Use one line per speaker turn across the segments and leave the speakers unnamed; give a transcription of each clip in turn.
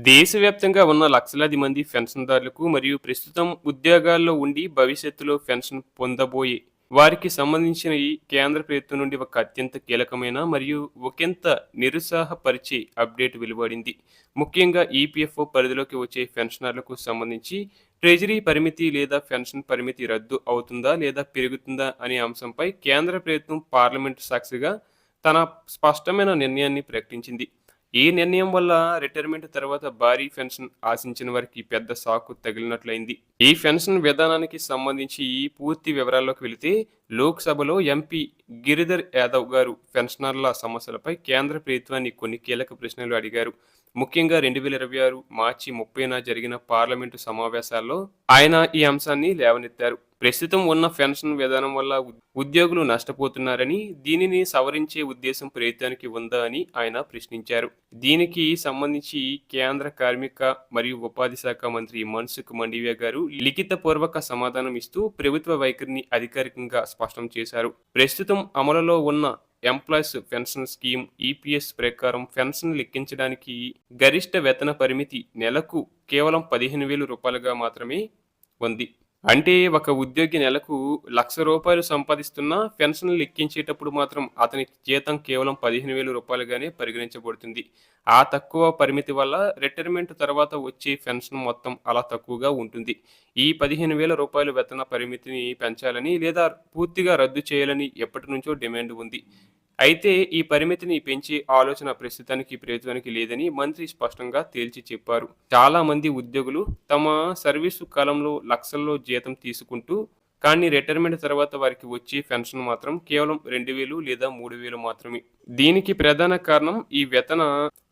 దేశవ్యాప్తంగా ఉన్న లక్షలాది మంది పెన్షన్దారులకు మరియు ప్రస్తుతం ఉద్యోగాల్లో ఉండి భవిష్యత్తులో పెన్షన్ పొందబోయే వారికి సంబంధించిన ఈ కేంద్ర ప్రభుత్వం నుండి ఒక అత్యంత కీలకమైన మరియు ఒకంత నిరుత్సాహపరిచే అప్డేట్ వెలువడింది. ముఖ్యంగా ఈపీఎఫ్ఓ పరిధిలోకి వచ్చే పెన్షనర్లకు సంబంధించి ట్రెజరీ పరిమితి లేదా పెన్షన్ పరిమితి రద్దు అవుతుందా లేదా పెరుగుతుందా అనే అంశంపై కేంద్ర ప్రభుత్వం పార్లమెంటు సాక్షిగా తన స్పష్టమైన నిర్ణయాన్ని ప్రకటించింది. ఈ నిర్ణయం వల్ల రిటైర్మెంట్ తర్వాత భారీ పెన్షన్ ఆశించిన వారికి పెద్ద షాక్ తగిలినట్లయింది. ఈ పెన్షన్ విధానానికి సంబంధించి ఈ పూర్తి వివరాల్లోకి వెళితే లోక్సభలో ఎంపీ గిరిధర్ యాదవ్ గారు పెన్షనర్ల సమస్యలపై కేంద్ర ప్రభుత్వాన్ని కొన్ని కీలక ప్రశ్నలు అడిగారు. ముఖ్యంగా 2026 మార్చి 30న జరిగిన పార్లమెంటు సమావేశాల్లో ఆయన ఈ అంశాన్ని లేవనెత్తారు. ప్రస్తుతం ఉన్న పెన్షన్ విధానం వల్ల ఉద్యోగులు నష్టపోతున్నారని, దీనిని సవరించే ఉద్దేశం ప్రభుత్వానికి ఉందా అని ఆయన ప్రశ్నించారు. దీనికి సంబంధించి కేంద్ర కార్మిక మరియు ఉపాధి శాఖ మంత్రి మన్సుఖ్ మండవీయ గారు లిఖితపూర్వక సమాధానం ఇస్తూ ప్రభుత్వ వైఖరిని అధికారికంగా స్పష్టం చేశారు. ప్రస్తుతం అమలులో ఉన్న ఎంప్లాయీస్ పెన్షన్ స్కీమ్ ఈపీఎస్ ప్రకారం పెన్షన్ లెక్కించడానికి గరిష్ట వేతన పరిమితి నెలకు కేవలం 15,000 రూపాయలుగా మాత్రమే ఉంది. అంటే ఒక ఉద్యోగి నెలకు ₹1,00,000 సంపాదిస్తున్నా పెన్షన్ లెక్కించేటప్పుడు మాత్రం అతని జీతం కేవలం 15,000 రూపాయలుగానే పరిగణించబడుతుంది. ఆ తక్కువ పరిమితి వల్ల రిటైర్మెంట్ తర్వాత వచ్చే పెన్షన్ మొత్తం అలా తక్కువగా ఉంటుంది. ఈ 15,000 రూపాయల వేతన పరిమితిని పెంచాలని లేదా పూర్తిగా రద్దు చేయాలని ఎప్పటి నుంచో డిమాండ్ ఉంది. అయితే ఈ పరిమితిని పెంచే ఆలోచన ప్రస్తుతానికి ప్రభుత్వానికి లేదని మంత్రి స్పష్టంగా తేల్చి చెప్పారు. చాలా మంది ఉద్యోగులు తమ సర్వీసు కాలంలో లక్షల్లో జీతం తీసుకుంటూ కానీ రిటైర్మెంట్ తర్వాత వారికి వచ్చే పెన్షన్ మాత్రం కేవలం 2,000 లేదా 3,000 మాత్రమే. దీనికి ప్రధాన కారణం ఈ వేతన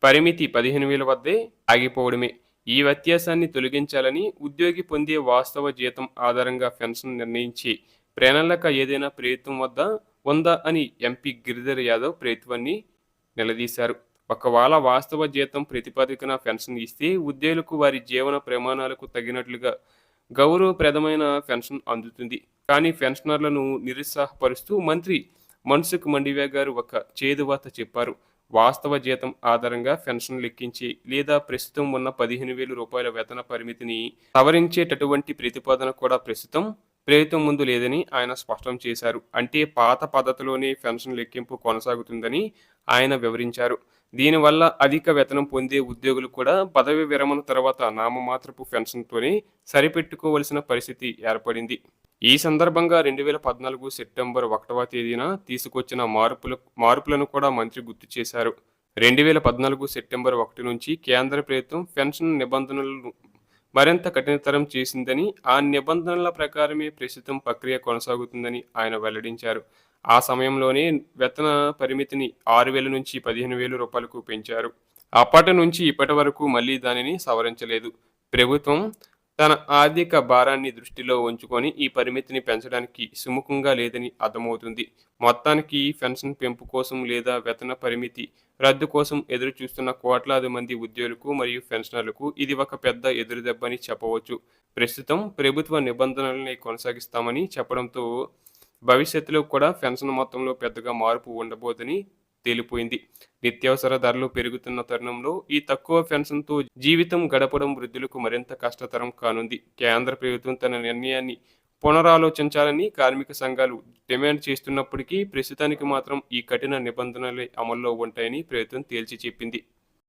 పరిమితి 15,000 వద్దే ఆగిపోవడమే. ఈ వ్యత్యాసాన్ని తొలగించాలని ఉద్యోగి పొందే వాస్తవ జీతం ఆధారంగా పెన్షన్ నిర్ణయించే ప్రణాళిక ఏదైనా ప్రభుత్వం వద్ద ఉందా అని ఎంపీ గిరిధర్ యాదవ్ ప్రభుత్వాన్ని నిలదీశారు. ఒకవేళ వాస్తవ జీతం ప్రతిపాదికన పెన్షన్ ఇస్తే ఉద్యోగులకు వారి జీవన ప్రమాణాలకు తగినట్లుగా గౌరవప్రదమైన పెన్షన్ అందుతుంది. కానీ పెన్షనర్లను నిరుత్సాహపరుస్తూ మంత్రి మన్సుఖ్ మండవీయ గారు ఒక చేదువాత చెప్పారు. వాస్తవ జీతం ఆధారంగా పెన్షన్ లెక్కించి లేదా ప్రస్తుతం ఉన్న 15,000 రూపాయల వేతన పరిమితిని సవరించేటటువంటి ప్రతిపాదన కూడా ప్రస్తుతం ప్రభుత్వం ముందు లేదని ఆయన స్పష్టం చేశారు. అంటే పాత పద్ధతిలోనే పెన్షన్ లెక్కింపు కొనసాగుతుందని ఆయన వివరించారు. దీనివల్ల అధిక వేతనం పొందే ఉద్యోగులు కూడా పదవి విరమణ తర్వాత నామమాత్రపు పెన్షన్తోనే సరిపెట్టుకోవలసిన పరిస్థితి ఏర్పడింది. ఈ సందర్భంగా 2014 సెప్టెంబర్ 1వ తేదీన తీసుకొచ్చిన మార్పులను కూడా మంత్రి గుర్తు చేశారు. 2014 సెప్టెంబర్ 1 నుంచి కేంద్ర ప్రభుత్వం పెన్షన్ నిబంధనలను మరింత కఠినతరం చేసిందని, ఆ నిబంధనల ప్రకారమే ప్రస్తుతం ప్రక్రియ కొనసాగుతుందని ఆయన వెల్లడించారు. ఆ సమయంలోనే వేతన పరిమితిని 6,000 నుంచి 15,000 రూపాయలకు పెంచారు. అప్పటి నుంచి ఇప్పటి వరకు మళ్లీ దానిని సవరించలేదు. ప్రభుత్వం తన ఆర్థిక భారాన్ని దృష్టిలో ఉంచుకొని ఈ పరిమితిని పెంచడానికి సుముఖంగా లేదని అర్థమవుతుంది. మొత్తానికి పెన్షన్ పెంపు కోసం లేదా వేతన పరిమితి రద్దు కోసం ఎదురు చూస్తున్న కోట్లాది మంది ఉద్యోగులకు మరియు పెన్షనర్లకు ఇది ఒక పెద్ద ఎదురుదెబ్బని చెప్పవచ్చు. ప్రస్తుతం ప్రభుత్వ నిబంధనల్ని కొనసాగిస్తామని చెప్పడంతో భవిష్యత్తులో కూడా పెన్షన్ మొత్తంలో పెద్దగా మార్పు ఉండబోదని తేలిపోయింది. నిత్యావసర ధరలు పెరుగుతున్న తరుణంలో ఈ తక్కువ పెన్షన్తో జీవితం గడపడం వృద్ధులకు మరింత కష్టతరం కానుంది. కేంద్ర ప్రభుత్వం తన నిర్ణయాన్ని పునరాలోచించాలని కార్మిక సంఘాలు డిమాండ్ చేస్తున్నప్పటికీ ప్రస్తుతానికి మాత్రం ఈ కఠిన నిబంధనలే అమల్లో ఉంటాయని ప్రభుత్వం తేల్చి చెప్పింది.